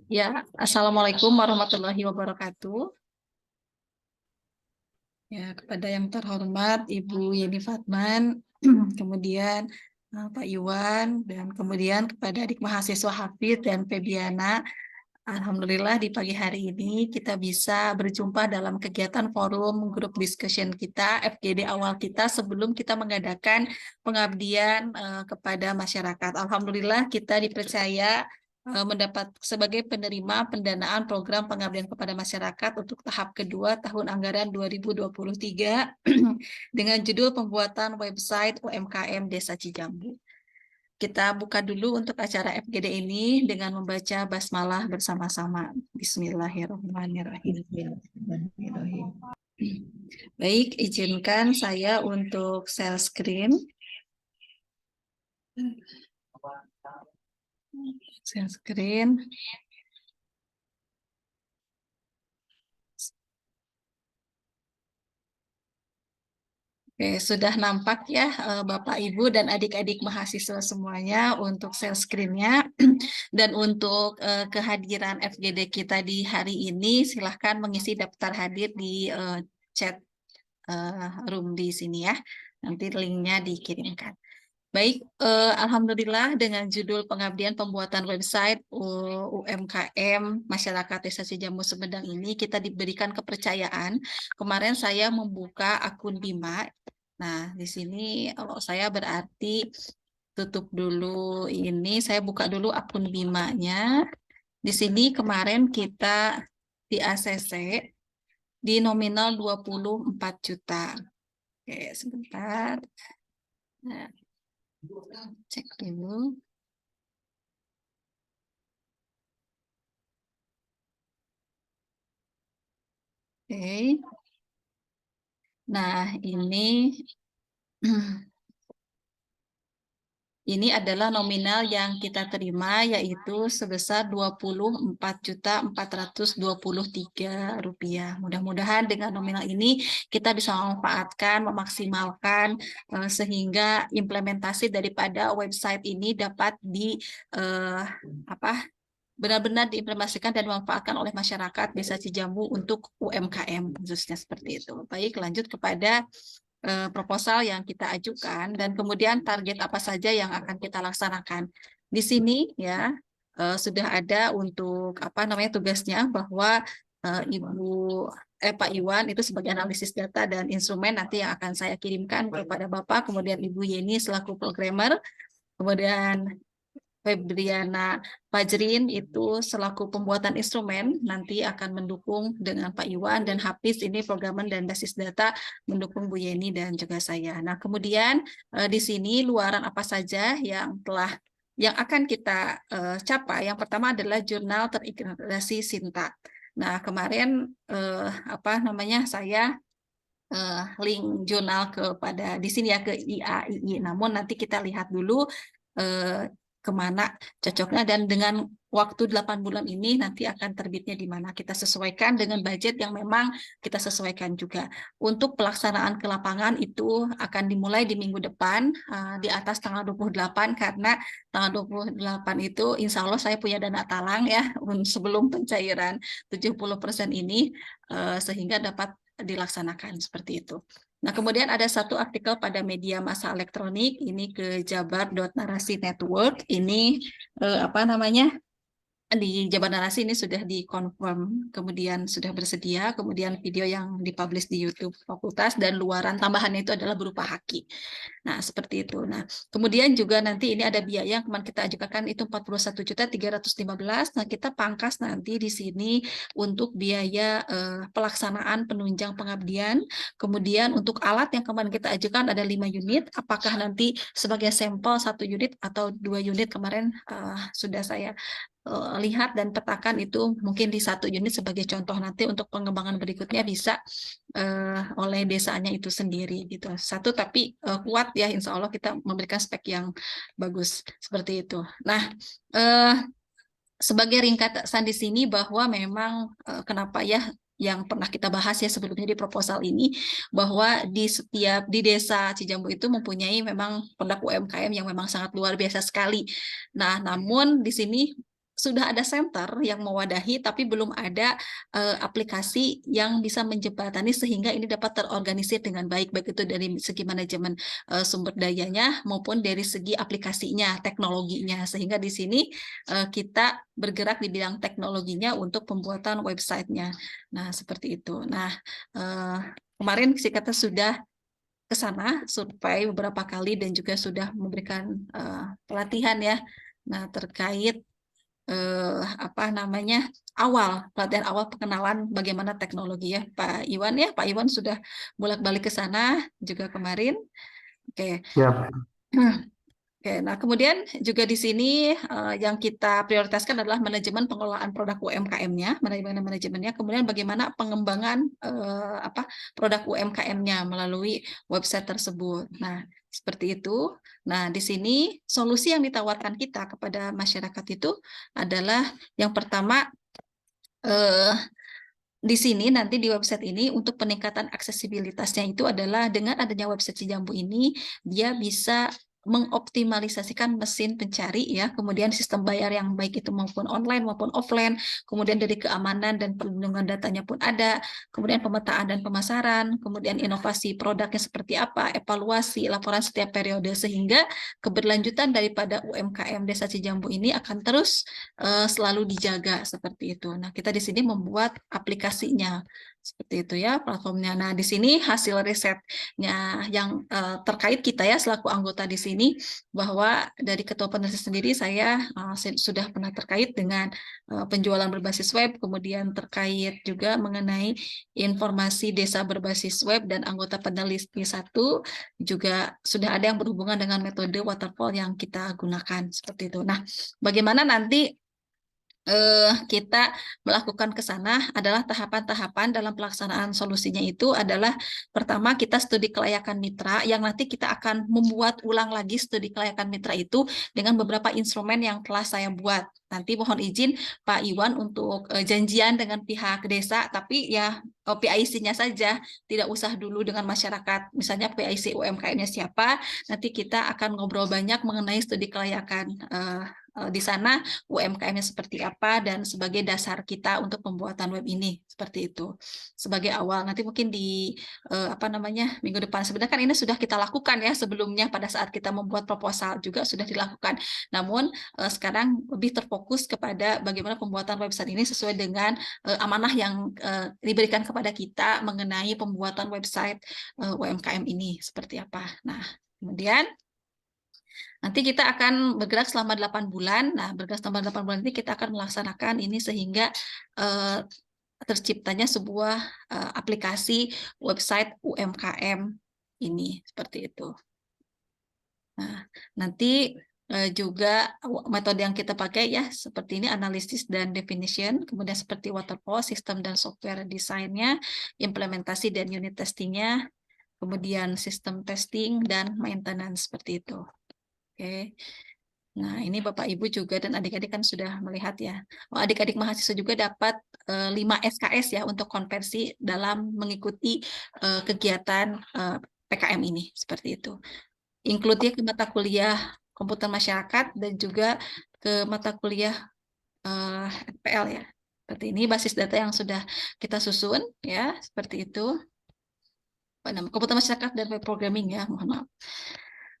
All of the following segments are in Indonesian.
Ya, Assalamualaikum warahmatullahi wabarakatuh. Ya, kepada yang terhormat Ibu Yeni Fatman, kemudian Pak Iwan, dan kemudian kepada adik mahasiswa Hafid dan Febiana. Alhamdulillah di pagi hari ini kita bisa berjumpa dalam kegiatan forum grup discussion kita, FGD awal kita sebelum kita mengadakan pengabdian kepada masyarakat. Alhamdulillah kita dipercaya mendapat sebagai penerima pendanaan program pengabdian kepada masyarakat untuk tahap kedua tahun anggaran 2023 dengan judul pembuatan website UMKM Desa Cijambu. Kita buka dulu untuk acara FGD ini dengan membaca basmalah bersama-sama. Bismillahirrahmanirrahim. Baik, izinkan saya untuk share screen. Share screen. Oke, sudah nampak ya Bapak Ibu dan adik-adik mahasiswa semuanya untuk share screen-nya. Dan untuk kehadiran FGD kita di hari ini, silahkan mengisi daftar hadir di chat room di sini ya. Nanti linknya dikirimkan. Baik, Alhamdulillah dengan judul pengabdian pembuatan website UMKM Masyarakat Desa Cijambu Sumedang ini kita diberikan kepercayaan. Kemarin saya membuka akun Bima. Nah, di sini kalau saya berarti tutup dulu ini, saya buka dulu akun Bimanya. Di sini kemarin kita di ACC di nominal 24 juta. Oke, sebentar. Nah, cek dulu. Oke. Nah, ini adalah nominal yang kita terima yaitu sebesar Rp24.423. Mudah-mudahan dengan nominal ini kita bisa memanfaatkan, memaksimalkan sehingga implementasi daripada website ini dapat benar-benar diimplementasikan dan dimanfaatkan oleh masyarakat Desa Cijambu untuk UMKM khususnya seperti itu. Baik, lanjut kepada proposal yang kita ajukan dan kemudian target apa saja yang akan kita laksanakan. Di sini ya sudah ada untuk tugasnya bahwa Pak Iwan itu sebagai analisis data dan instrumen nanti yang akan saya kirimkan kepada Bapak, kemudian Ibu Yeni selaku programmer, kemudian Febriana Fajrin itu selaku pembuatan instrumen nanti akan mendukung dengan Pak Iwan, dan Hafiz ini programmer dan basis data mendukung Bu Yeni dan juga saya. Nah, kemudian di sini luaran apa saja yang akan kita capai. Yang pertama adalah jurnal terintegrasi Sinta. Nah, kemarin saya link jurnal kepada di sini ya ke IAII. Namun nanti kita lihat dulu kemana cocoknya, dan dengan waktu 8 bulan ini nanti akan terbitnya di mana. Kita sesuaikan dengan budget yang memang kita sesuaikan juga. Untuk pelaksanaan ke lapangan itu akan dimulai di minggu depan di atas tanggal 28, karena tanggal 28 itu insya Allah saya punya dana talang ya sebelum pencairan 70% ini sehingga dapat dilaksanakan seperti itu. Nah, kemudian ada satu artikel pada media massa elektronik, ini ke Jabar.Narasi Network, ini di Jabar Narasi ini sudah dikonfirm, kemudian sudah bersedia, kemudian video yang dipublish di YouTube Fakultas, dan luaran tambahannya itu adalah berupa haki. Nah, seperti itu. Nah, kemudian juga nanti ini ada biaya yang kemarin kita ajukan itu 41.315. Nah, kita pangkas nanti di sini untuk biaya pelaksanaan penunjang pengabdian. Kemudian untuk alat yang kemarin kita ajukan ada 5 unit. Apakah nanti sebagai sampel 1 unit atau 2 unit kemarin sudah saya lihat dan petakan itu mungkin di 1 unit sebagai contoh, nanti untuk pengembangan berikutnya bisa oleh desanya itu sendiri gitu. 1 tapi kuat ya, insya Allah kita memberikan spek yang bagus seperti itu. Nah, sebagai ringkasan di sini bahwa memang kenapa ya yang pernah kita bahas ya sebelumnya di proposal ini, bahwa di desa Cijambu itu mempunyai memang produk UMKM yang memang sangat luar biasa sekali. Nah, namun di sini sudah ada center yang mewadahi, tapi belum ada aplikasi yang bisa menjembatani sehingga ini dapat terorganisir dengan baik, baik itu dari segi manajemen sumber dayanya maupun dari segi aplikasinya, teknologinya. Sehingga di sini kita bergerak di bidang teknologinya untuk pembuatan websitenya. Nah, seperti itu. Nah, kemarin si kata sudah ke sana survei beberapa kali dan juga sudah memberikan pelatihan ya. Nah, terkait apa namanya pelatihan awal pengenalan bagaimana teknologi ya Pak Iwan ya. Pak Iwan sudah bolak-balik ke sana juga kemarin. Oke. Siap. Oke, nah kemudian juga di sini yang kita prioritaskan adalah manajemen pengelolaan produk UMKM-nya, manajemennya, kemudian bagaimana pengembangan produk UMKM-nya melalui website tersebut. Nah, seperti itu. Nah, di sini solusi yang ditawarkan kita kepada masyarakat itu adalah yang pertama di sini nanti di website ini untuk peningkatan aksesibilitasnya itu adalah dengan adanya website Cijambu ini dia bisa mengoptimalisasikan mesin pencari ya, kemudian sistem bayar yang baik itu maupun online maupun offline, kemudian dari keamanan dan perlindungan datanya pun ada, kemudian pemetaan dan pemasaran, kemudian inovasi produknya seperti apa, evaluasi, laporan setiap periode sehingga keberlanjutan daripada UMKM Desa Cijambu ini akan terus selalu dijaga seperti itu. Nah, kita di sini membuat aplikasinya seperti itu ya platformnya. Nah, di sini hasil risetnya yang terkait kita ya selaku anggota di sini bahwa dari Ketua Peneliti sendiri saya sudah pernah terkait dengan penjualan berbasis web, kemudian terkait juga mengenai informasi desa berbasis web dan anggota peneliti satu juga sudah ada yang berhubungan dengan metode waterfall yang kita gunakan seperti itu. Nah, bagaimana nanti kita melakukan ke sana adalah tahapan-tahapan dalam pelaksanaan solusinya itu adalah pertama kita studi kelayakan mitra yang nanti kita akan membuat ulang lagi studi kelayakan mitra itu dengan beberapa instrumen yang telah saya buat. Nanti mohon izin Pak Iwan untuk janjian dengan pihak desa, tapi ya PIC-nya saja, tidak usah dulu dengan masyarakat. Misalnya PIC UMKM-nya siapa, nanti kita akan ngobrol banyak mengenai studi kelayakan di sana UMKM-nya seperti apa dan sebagai dasar kita untuk pembuatan web ini seperti itu sebagai awal. Nanti mungkin di minggu depan sebenarnya kan ini sudah kita lakukan ya sebelumnya pada saat kita membuat proposal juga sudah dilakukan. Namun sekarang lebih terfokus kepada bagaimana pembuatan website ini sesuai dengan amanah yang diberikan kepada kita mengenai pembuatan website UMKM ini seperti apa. Nah, kemudian nanti kita akan bergerak selama 8 bulan. Nah, bergerak selama 8 bulan ini kita akan melaksanakan ini sehingga terciptanya sebuah aplikasi website UMKM ini seperti itu. Nah, nanti juga metode yang kita pakai ya seperti ini analisis dan definition, kemudian seperti waterfall, sistem dan software desainnya, implementasi dan unit testingnya, kemudian sistem testing dan maintenance seperti itu. Oke. Nah, ini Bapak Ibu juga dan adik-adik kan sudah melihat ya. Adik-adik mahasiswa juga dapat 5 SKS ya untuk konversi dalam mengikuti kegiatan PKM ini seperti itu. Include ke mata kuliah komputer masyarakat dan juga ke mata kuliah FPL ya. Seperti ini basis data yang sudah kita susun ya, seperti itu. Komputer masyarakat dan web programming ya, mohon maaf.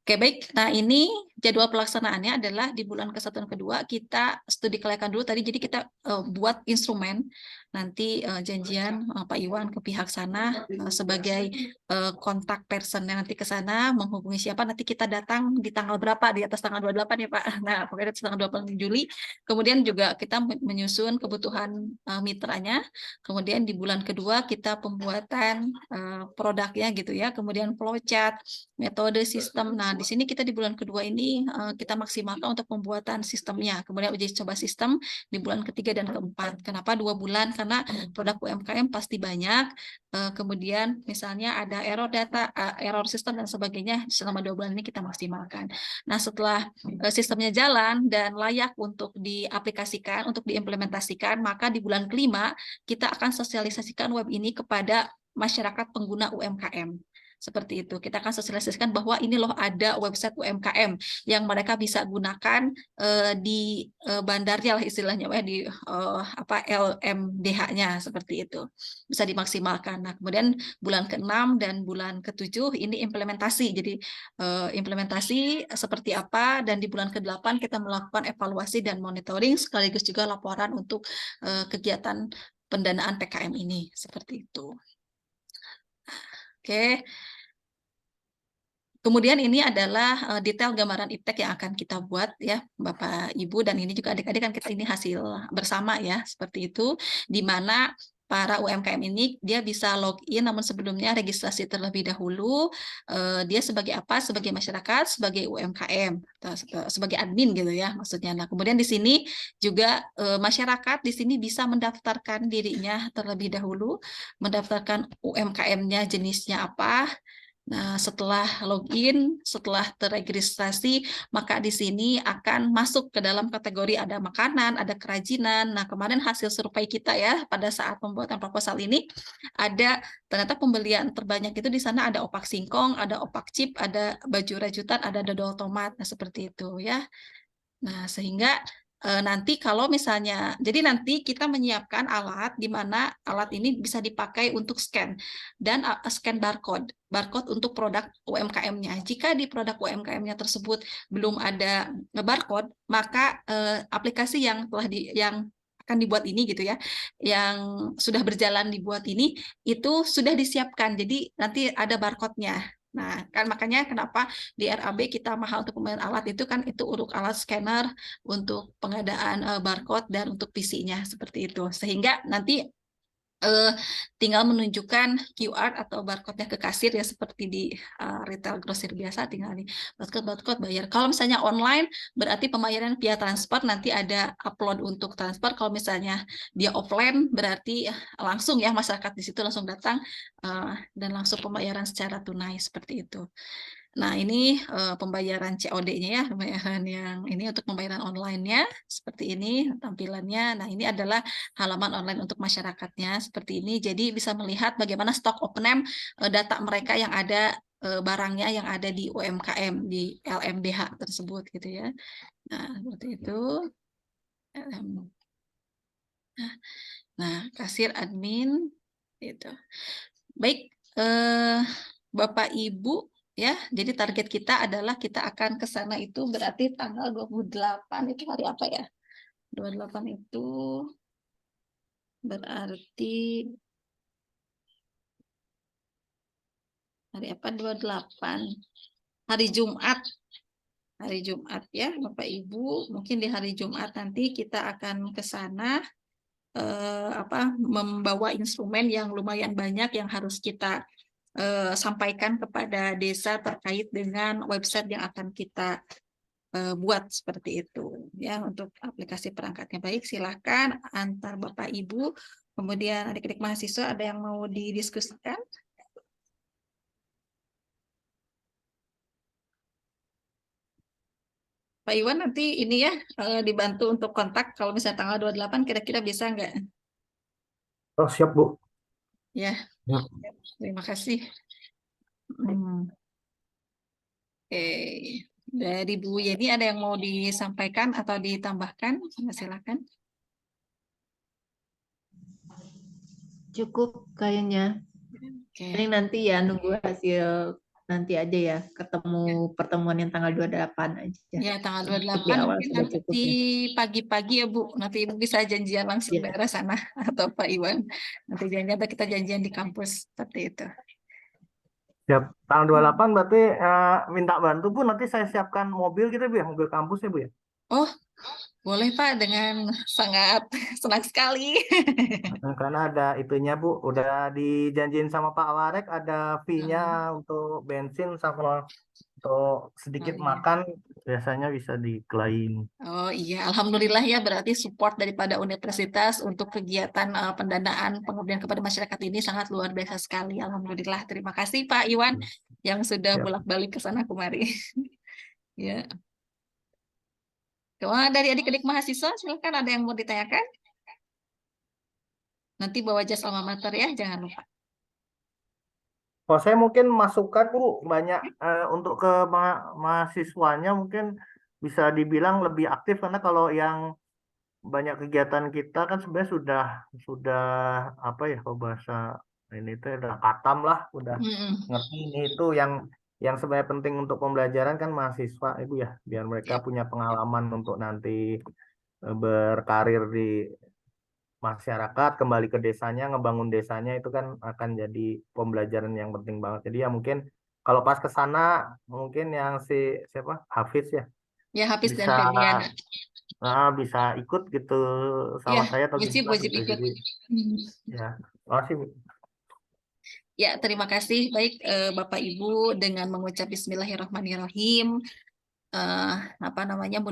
Oke, baik. Nah, ini jadwal pelaksanaannya adalah di bulan ke-1 dan kedua kita studi kelayakan dulu tadi. Jadi kita buat instrumen. Nanti janjian Pak Iwan ke pihak sana sebagai kontak person nanti ke sana menghubungi siapa. Nanti kita datang di tanggal berapa? Di atas tanggal 28 ya, Pak. Nah, pokoknya di tanggal 28 Juli. Kemudian juga kita menyusun kebutuhan mitranya. Kemudian di bulan kedua kita pembuatan produknya gitu ya. Kemudian flowchart, metode, sistem. Nah, di sini kita di bulan kedua ini kita maksimalkan untuk pembuatan sistemnya. Kemudian uji coba sistem di bulan ketiga dan keempat. Kenapa 2 bulan? Karena produk UMKM pasti banyak. Kemudian misalnya ada error data, error sistem dan sebagainya. Selama 2 bulan ini kita maksimalkan. Nah, setelah sistemnya jalan dan layak untuk diaplikasikan, untuk diimplementasikan, maka di bulan kelima kita akan sosialisasikan web ini kepada masyarakat pengguna UMKM. Seperti itu. Kita akan sosialisasikan bahwa ini loh ada website UMKM yang mereka bisa gunakan di bandarnya lah istilahnya, di LMDH-nya seperti itu. Bisa dimaksimalkan. Nah, kemudian bulan ke-6 dan bulan ke-7 ini implementasi. Jadi implementasi seperti apa, dan di bulan ke-8 kita melakukan evaluasi dan monitoring sekaligus juga laporan untuk kegiatan pendanaan PKM ini. Seperti itu. Oke. Kemudian ini adalah detail gambaran iptek yang akan kita buat ya Bapak Ibu, dan ini juga adik-adik kan kita ini hasil bersama ya, seperti itu, di mana para UMKM ini dia bisa login, namun sebelumnya registrasi terlebih dahulu. Dia sebagai apa? Sebagai masyarakat, sebagai UMKM, sebagai admin gitu ya maksudnya. Nah, kemudian di sini juga masyarakat di sini bisa mendaftarkan dirinya terlebih dahulu, mendaftarkan UMKM-nya jenisnya apa. Nah, setelah login, setelah terregistrasi, maka di sini akan masuk ke dalam kategori ada makanan, ada kerajinan. Nah, kemarin hasil survei kita ya pada saat pembuatan proposal ini ada ternyata pembelian terbanyak itu di sana ada opak singkong, ada opak chip, ada baju rajutan, ada dodol tomat. Nah, seperti itu ya. Nah, sehingga nanti kalau misalnya, jadi nanti kita menyiapkan alat di mana alat ini bisa dipakai untuk scan dan scan barcode untuk produk UMKM-nya. Jika di produk UMKM-nya tersebut belum ada barcode, maka aplikasi yang yang akan dibuat ini gitu ya, yang sudah berjalan dibuat ini itu sudah disiapkan. Jadi nanti ada barcode-nya. Nah, kan makanya kenapa di RAB kita mahal untuk pembelian alat itu kan, itu uruk alat scanner untuk pengadaan barcode dan untuk PC-nya seperti itu. Sehingga nanti tinggal menunjukkan QR atau barcode-nya ke kasir ya, seperti di retail grosir biasa, tinggal di barcode bayar. Kalau misalnya online berarti pembayaran via transfer, nanti ada upload untuk transfer. Kalau misalnya dia offline berarti langsung ya, masyarakat di situ langsung datang dan langsung pembayaran secara tunai seperti itu. Nah, ini pembayaran COD-nya ya, pembayaran yang ini untuk pembayaran online-nya seperti ini tampilannya. Nah, ini adalah halaman online untuk masyarakatnya seperti ini. Jadi bisa melihat bagaimana stok openem data mereka yang ada, barangnya yang ada di UMKM di LMDH tersebut gitu ya. Nah, seperti itu. Nah, kasir admin itu. Baik, Bapak Ibu ya, jadi target kita adalah kita akan ke sana itu berarti tanggal 28 itu hari apa ya? 28 itu berarti hari apa? 28 hari Jumat. Hari Jumat ya, Bapak Ibu. Mungkin di hari Jumat nanti kita akan ke sana membawa instrumen yang lumayan banyak yang harus kita sampaikan kepada desa terkait dengan website yang akan kita buat seperti itu ya untuk aplikasi perangkatnya. Baik, silakan antar Bapak Ibu, kemudian adik-adik mahasiswa ada yang mau didiskusikan? Pak Iwan nanti ini ya dibantu untuk kontak kalau misalnya tanggal 28 kira-kira bisa nggak? Oh, siap, Bu. Ya, Ya. terima kasih. Oke, dari Bu Yeni ada yang mau disampaikan atau ditambahkan? Silakan. Cukup kayaknya. Oke. Ini nanti ya nunggu hasil nanti aja ya, ketemu pertemuan yang tanggal 28 aja. Ya, tanggal Untuk di 28 awal mungkin sudah nanti cukup ya. pagi-pagi ya Bu. Nanti Ibu bisa janjian langsung Ya. daerah sana atau Pak Iwan. Nanti janjian kita janjian di kampus seperti itu. Siap. Tanggal 28 berarti minta bantu, Bu. Nanti saya siapkan mobil gitu, Bu ya. Mobil kampus ya, Bu ya. Oh, boleh Pak, dengan sangat senang sekali. Karena ada itunya, Bu. Udah dijanjiin sama Pak Warek, ada fee-nya untuk bensin sama untuk sedikit Oh, iya. makan biasanya bisa diklaim. Oh iya, alhamdulillah ya, berarti support daripada universitas untuk kegiatan pendanaan pengabdian kepada masyarakat ini sangat luar biasa sekali. Alhamdulillah, terima kasih Pak Iwan yang sudah Siap. bolak-balik ke sana kemari. Ya, wah, dari adik-adik mahasiswa, silakan ada yang mau ditanyakan? Nanti bawa jas alma mater ya, jangan lupa. Kalau saya mungkin masukan Bu banyak untuk ke mahasiswanya mungkin bisa dibilang lebih aktif karena kalau yang banyak kegiatan kita kan sebenarnya sudah apa ya kalau bahasa ini tuh udah katam lah, udah Mm-mm. ngerti ini itu yang sebenarnya penting untuk pembelajaran kan mahasiswa Ibu ya, biar mereka Ya, punya pengalaman untuk nanti berkarir di masyarakat, kembali ke desanya, ngebangun desanya itu kan akan jadi pembelajaran yang penting banget. Jadi ya mungkin kalau pas ke sana mungkin yang si siapa Hafiz ya ya Hafiz dan bisa Febriana. bisa ikut gitu Ya, sama saya atau wajib gimana wajib gitu. ikut. Jadi Hmm. ya, makasih Bu. Ya, terima kasih. Baik, Bapak Ibu, dengan mengucap Bismillahirrahmanirrahim. eh, apa namanya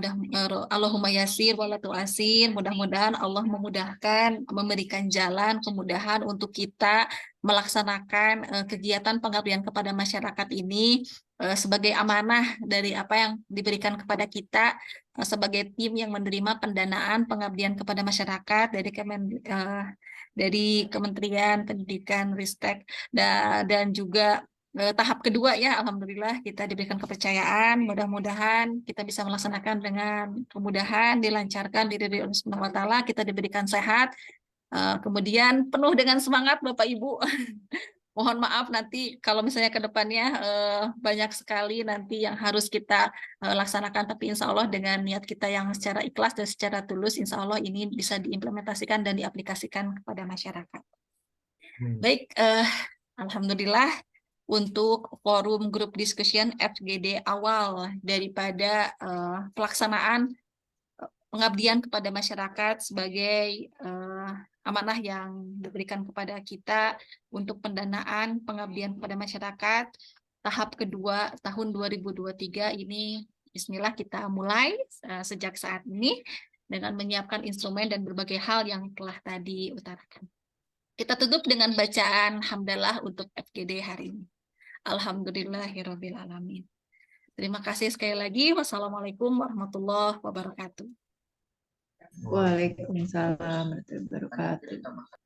Allahumma yasir wala tu'asir, mudah-mudahan Allah memudahkan, memberikan jalan kemudahan untuk kita melaksanakan kegiatan pengabdian kepada masyarakat ini sebagai amanah dari apa yang diberikan kepada kita sebagai tim yang menerima pendanaan pengabdian kepada masyarakat dari Kementerian Pendidikan Ristek dan juga tahap kedua ya, alhamdulillah kita diberikan kepercayaan, mudah-mudahan kita bisa melaksanakan dengan kemudahan, dilancarkan diri Allah Subhanahu wa taala, kita diberikan sehat, kemudian penuh dengan semangat Bapak Ibu. Mohon maaf nanti kalau misalnya ke depannya banyak sekali nanti yang harus kita laksanakan, tapi insya Allah dengan niat kita yang secara ikhlas dan secara tulus, insya Allah ini bisa diimplementasikan dan diaplikasikan kepada masyarakat. Baik, alhamdulillah untuk forum group discussion FGD awal daripada pelaksanaan pengabdian kepada masyarakat sebagai amanah yang diberikan kepada kita untuk pendanaan pengabdian kepada masyarakat tahap kedua tahun 2023 ini. Bismillah kita mulai sejak saat ini dengan menyiapkan instrumen dan berbagai hal yang telah tadi utarakan. Kita tutup dengan bacaan hamdalah untuk FGD hari ini. Alhamdulillahirabbil alamin. Terima kasih sekali lagi. Wassalamualaikum warahmatullahi wabarakatuh. Waalaikumsalam warahmatullahi wabarakatuh.